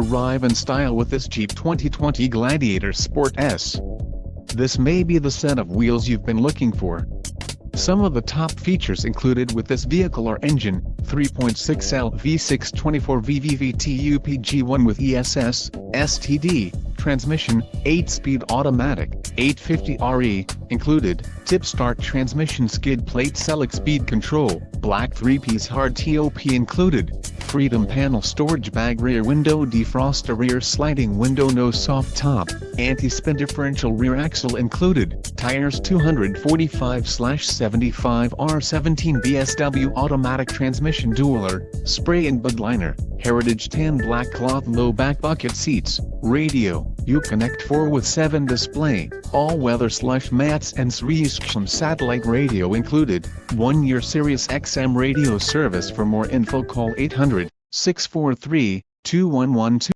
arrive in style with this Jeep 2020 Gladiator Sport S. This may be the set of wheels you've been looking for. Some of the top features included with this vehicle are engine, 3.6L V6 24 VVVT-UPG1 with ESS, STD, transmission, 8-speed automatic, 850 RE, included, tip-start transmission skid plate select speed control, black 3-piece hard top included, freedom panel storage bag rear window defroster rear sliding window no soft top, anti-spin differential rear axle included, tires 245/75 R17 BSW automatic transmission dualer, spray and bud liner, heritage tan black cloth low back bucket seats, radio, Uconnect 4 with 7 display, all-weather slush mats and SiriusXM satellite radio included, 1-year Sirius XM radio service. For more info call 800-643-2112.